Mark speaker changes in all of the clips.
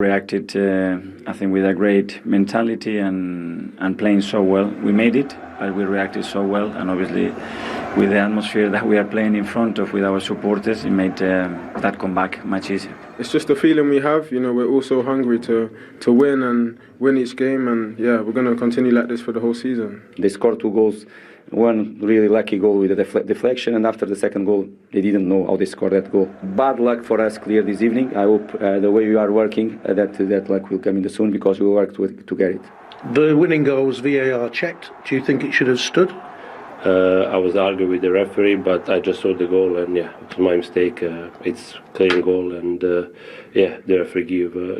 Speaker 1: Reacted, I think, with a great mentality and playing so well. We made it, but we reacted so well, and obviously with the atmosphere that we are playing in front of with our supporters, it made that comeback much easier.
Speaker 2: It's just the feeling we have, we're all so hungry to win and win each game, and yeah, we're going to continue like this for the whole season.
Speaker 3: They scored 2 goals. One really lucky goal with a deflection, and after the second goal, they didn't know how they scored that goal. Bad luck for us clear this evening. I hope the way we are working, that luck will come in soon, because we will work to get it.
Speaker 4: The winning goal was VAR checked. Do you think it should have stood?
Speaker 5: I was arguing with the referee, but I just saw the goal, and yeah, it was my mistake. It's clean goal, and the referee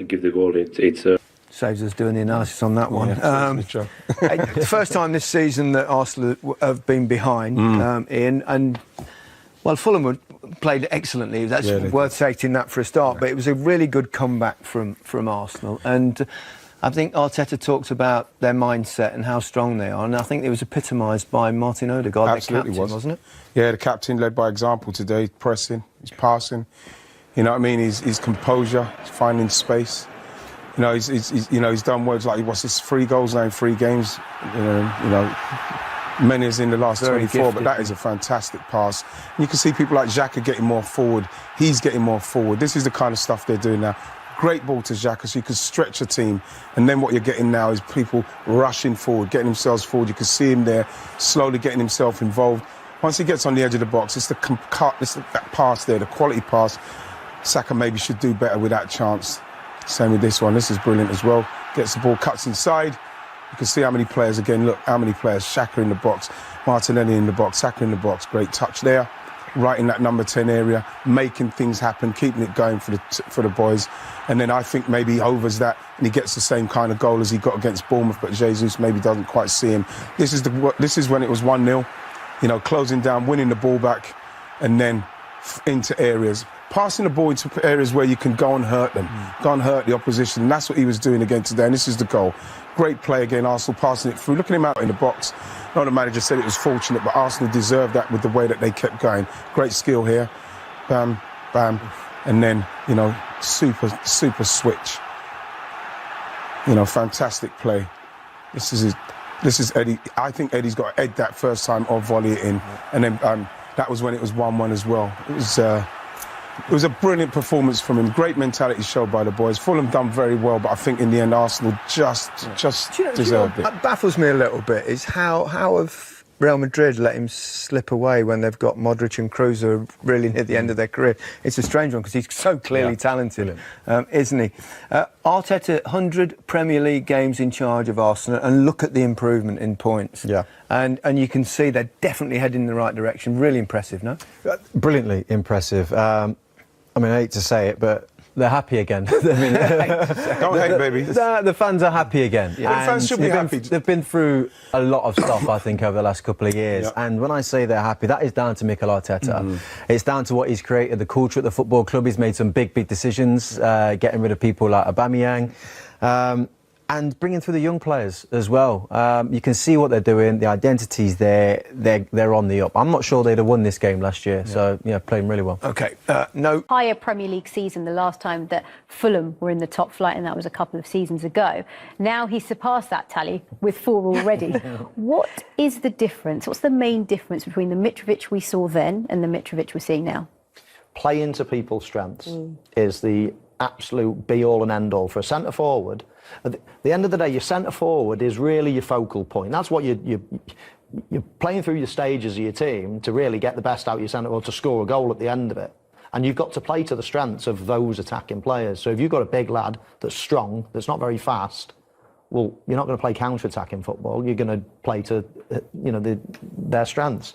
Speaker 5: give the goal. It's
Speaker 6: Saves us doing the analysis on that one. The first time this season that Arsenal have been behind, Ian, and well, Fulham played excellently. That's worth stating that for a start. But it was a really good comeback from Arsenal, and I think Arteta talked about their mindset and how strong they are, and I think it was epitomised by Martin Odegaard,
Speaker 7: Absolutely,
Speaker 6: the captain, wasn't it?
Speaker 7: Yeah, the captain led by example today, pressing, he's passing. You know what I mean? His composure, he's finding space. He's done words like, what's this, 3 goals now in 3 games? Many as in the last 24, gifted, but that is a fantastic pass. And you can see people like Xhaka getting more forward. He's getting more forward. This is the kind of stuff they're doing now. Great ball to Xhaka, so you can stretch a team. And then what you're getting now is people rushing forward, getting themselves forward. You can see him there, slowly getting himself involved. Once he gets on the edge of the box, it's that pass there, the quality pass. Saka maybe should do better with that chance. Same with this one. This is brilliant as well. Gets the ball, cuts inside. You can see how many players, again, look, how many players. Xhaka in the box, Martinelli in the box, Saka in the box. Great touch there. Right in that number 10 area, making things happen, keeping it going for the boys. And then I think maybe he overs that and he gets the same kind of goal as he got against Bournemouth, but Jesus maybe doesn't quite see him. This is when it was 1-0, closing down, winning the ball back, and then into areas. Passing the ball into areas where you can go and hurt them, go and hurt the opposition. And that's what he was doing again today, and this is the goal. Great play again, Arsenal passing it through. Looking him out in the box. No, the manager said it was fortunate, but Arsenal deserved that with the way that they kept going. Great skill here. Bam, bam. And then, super switch. Fantastic play. This is Eddie. I think Eddie's got to head that first time or volley it in. And then that was when it was 1-1 as well. It was a brilliant performance from him. Great mentality showed by the boys. Fulham done very well, but I think in the end Arsenal just deserved it.
Speaker 6: What baffles me a little bit is how have Real Madrid let him slip away when they've got Modric and Kroos who are really near the end of their career. It's a strange one because he's so clearly talented, isn't he? Arteta, 100 Premier League games in charge of Arsenal, and look at the improvement in points. Yeah. And you can see they're definitely heading in the right direction. Really impressive, no?
Speaker 8: Brilliantly impressive. I hate to say it, but they're happy again.
Speaker 7: Don't hate, baby.
Speaker 8: The fans are happy again.
Speaker 7: Yeah. The fans should be happy.
Speaker 8: They've been through a lot of stuff, I think, over the last couple of years. Yep. And when I say they're happy, that is down to Mikel Arteta. It's down to what he's created, the culture at the football club. He's made some big decisions, getting rid of people like Aubameyang. And bringing through the young players as well. You can see what they're doing. The identity's there. They're on the up. I'm not sure they'd have won this game last year. Yeah. So, playing really well.
Speaker 6: OK, no.
Speaker 9: Higher Premier League season the last time that Fulham were in the top flight, and that was a couple of seasons ago. Now he's surpassed that tally with 4 already. What is the difference? What's the main difference between the Mitrovic we saw then and the Mitrovic we're seeing now?
Speaker 10: Playing to people's strengths is the absolute be-all and end-all for a centre-forward. At the end of the day, your centre-forward is really your focal point. That's what you're playing through your stages of your team to really get the best out of your centre-forward, to score a goal at the end of it. And you've got to play to the strengths of those attacking players. So if you've got a big lad that's strong, that's not very fast, well, you're not going to play counter-attacking football. You're going to play to their strengths.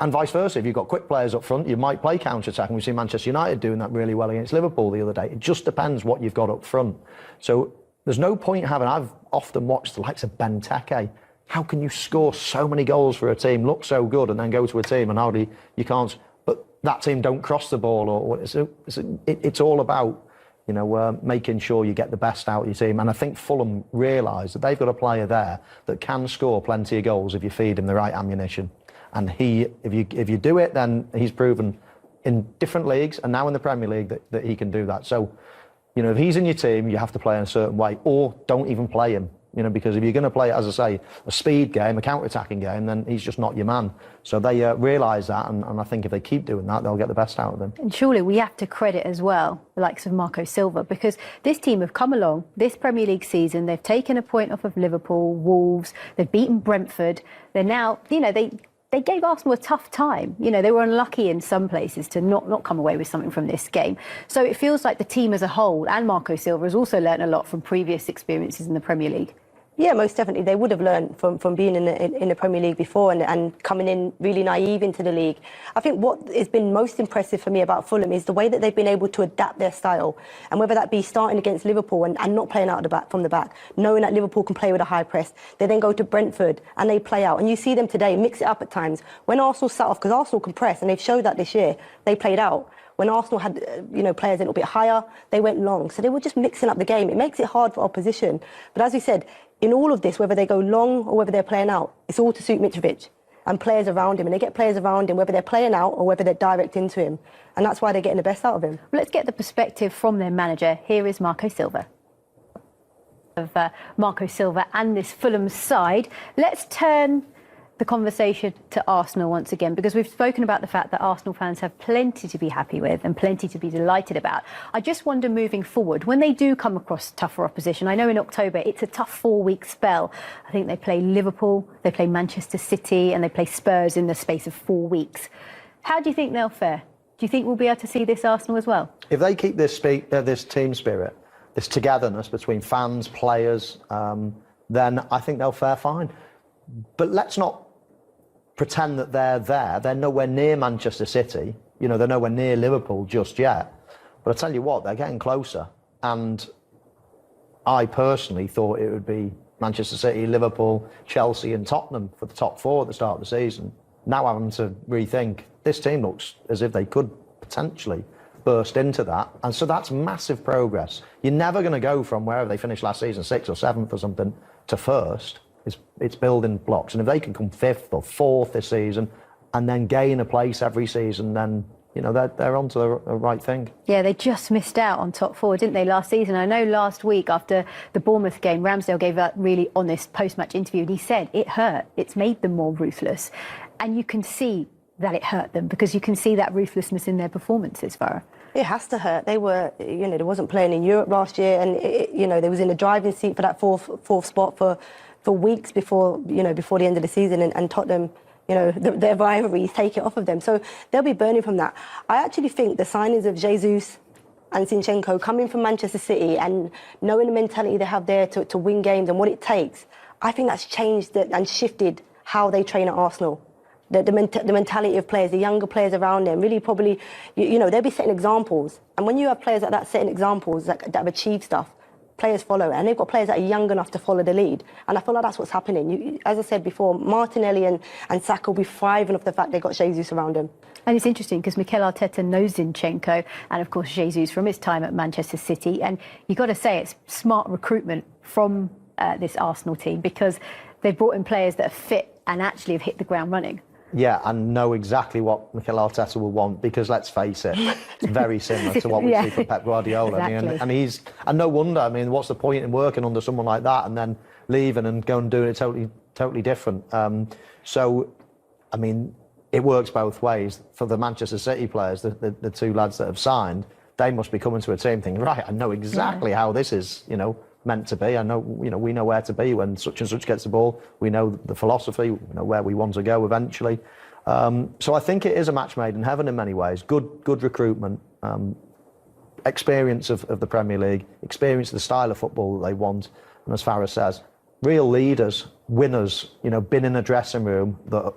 Speaker 10: And vice versa, if you've got quick players up front, you might play counter-attack. And we've seen Manchester United doing that really well against Liverpool the other day. It just depends what you've got up front. So there's no point I've often watched the likes of Benteke. How can you score so many goals for a team, look so good, and then go to a team and hardly you can't, but that team don't cross the ball, or it's all about, making sure you get the best out of your team. And I think Fulham realise that they've got a player there that can score plenty of goals if you feed him the right ammunition. And if you do it, then he's proven in different leagues and now in the Premier League that he can do that. So, You know, if he's in your team, you have to play in a certain way, or don't even play him. You know, because if you're going to play, as I say, a speed game, a counter-attacking game, then he's just not your man. So they realise that, and I think if they keep doing that, they'll get the best out of him.
Speaker 9: And surely we have to credit as well the likes of Marco Silva, because this team have come along this Premier League season. They've taken a point off of Liverpool, Wolves. They've beaten Brentford. They're now, you know, they gave Arsenal a tough time. You know, they were unlucky in some places to not come away with something from this game. So it feels like the team as a whole, and Marco Silva has also learned a lot from previous experiences in the Premier League.
Speaker 11: Yeah, most definitely. They would have learned from being in the Premier League before and coming in really naive into the league. I think what has been most impressive for me about Fulham is the way that they've been able to adapt their style. And whether that be starting against Liverpool and not playing out of the back, from the back, knowing that Liverpool can play with a high press. They then go to Brentford and they play out. And you see them today mix it up at times. When Arsenal sat off, because Arsenal can press, and they've showed that this year, they played out. When Arsenal had, players a little bit higher, they went long. So they were just mixing up the game. It makes it hard for opposition. But as we said, in all of this, whether they go long or whether they're playing out, it's all to suit Mitrovic and players around him. And they get players around him, whether they're playing out or whether they're direct into him. And that's why they're getting the best out of him.
Speaker 9: Well, let's get the perspective from their manager. Here is Marco Silva. Of Marco Silva and this Fulham side. Let's turn the conversation to Arsenal once again, because we've spoken about the fact that Arsenal fans have plenty to be happy with and plenty to be delighted about. I just wonder, moving forward, when they do come across tougher opposition, I know in October it's a tough 4-week spell. I think they play Liverpool, they play Manchester City, and they play Spurs in the space of 4 weeks. How do you think they'll fare? Do you think we'll be able to see this Arsenal as well?
Speaker 10: If they keep this team spirit, this togetherness between fans, players, then I think they'll fare fine. But let's not pretend that they're there. They're nowhere near Manchester City. They're nowhere near Liverpool just yet. But I tell you what, they're getting closer. And I personally thought it would be Manchester City, Liverpool, Chelsea and Tottenham for the top 4 at the start of the season. Now having to rethink, this team looks as if they could potentially burst into that. And so that's massive progress. You're never going to go from wherever they finished last season, 6th or 7th or something, to 1st. It's building blocks, and if they can come 5th or 4th this season and then gain a place every season, then they're onto the right thing.
Speaker 9: Yeah, they just missed out on top 4, didn't they, last season? I know last week after the Bournemouth game, Ramsdale gave a really honest post-match interview, and he said it hurt. It's made them more ruthless, and you can see that it hurt them because you can see that ruthlessness in their performances, Farah.
Speaker 11: It has to hurt. They were, they wasn't playing in Europe last year, and they was in the driving seat for that fourth spot for weeks before the end of the season, and Tottenham, their rivalries take it off of them. So they'll be burning from that. I actually think the signings of Jesus and Zinchenko coming from Manchester City and knowing the mentality they have there to win games and what it takes, I think that's changed and shifted how they train at Arsenal. The mentality of players, the younger players around them, really probably, they'll be setting examples. And when you have players like that setting examples that have achieved stuff, players follow it, and they've got players that are young enough to follow the lead. And I feel like that's what's happening. As I said before, Martinelli and Saka will be thriving off the fact they got Jesus around him.
Speaker 9: And it's interesting because Mikel Arteta knows Zinchenko and, of course, Jesus from his time at Manchester City. And you've got to say it's smart recruitment from this Arsenal team because they've brought in players that are fit and actually have hit the ground running.
Speaker 10: Yeah, and know exactly what Mikel Arteta will want, because let's face it, it's very similar to what we see from Pep Guardiola.
Speaker 9: Exactly.
Speaker 10: I mean, and no wonder. I mean, what's the point in working under someone like that and then leaving and going and doing it totally different? So, I mean, it works both ways. For the Manchester City players, the 2 lads that have signed, they must be coming to a team thinking, right, I know exactly how this is, meant to be. I know, we know where to be when such and such gets the ball. We know the philosophy, we know where we want to go eventually. So I think it is a match made in heaven in many ways. Good recruitment, experience of the Premier League, experience of the style of football that they want, and as Farah says, real leaders, winners, been in a dressing room that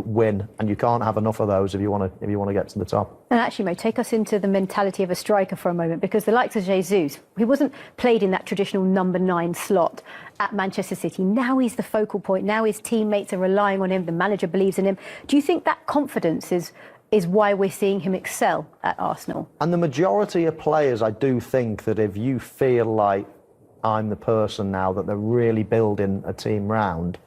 Speaker 10: win, and you can't have enough of those if you want to get to the top.
Speaker 9: And actually, Mo, take us into the mentality of a striker for a moment, because the likes of Jesus, he wasn't played in that traditional number 9 slot at Manchester City. Now he's the focal point. Now his teammates are relying on him. The manager believes in him. Do you think that confidence is why we're seeing him excel at Arsenal?
Speaker 10: And the majority of players, I do think that if you feel like I'm the person now that they're really building a team round,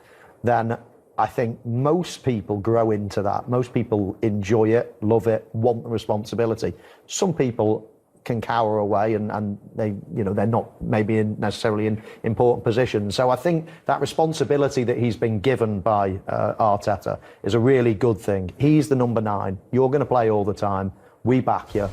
Speaker 10: then I think most people grow into that. Most people enjoy it, love it, want the responsibility. Some people can cower away and they, you know, they're not maybe necessarily in important positions. So I think that responsibility that he's been given by Arteta is a really good thing. He's the number 9. You're going to play all the time. We back you.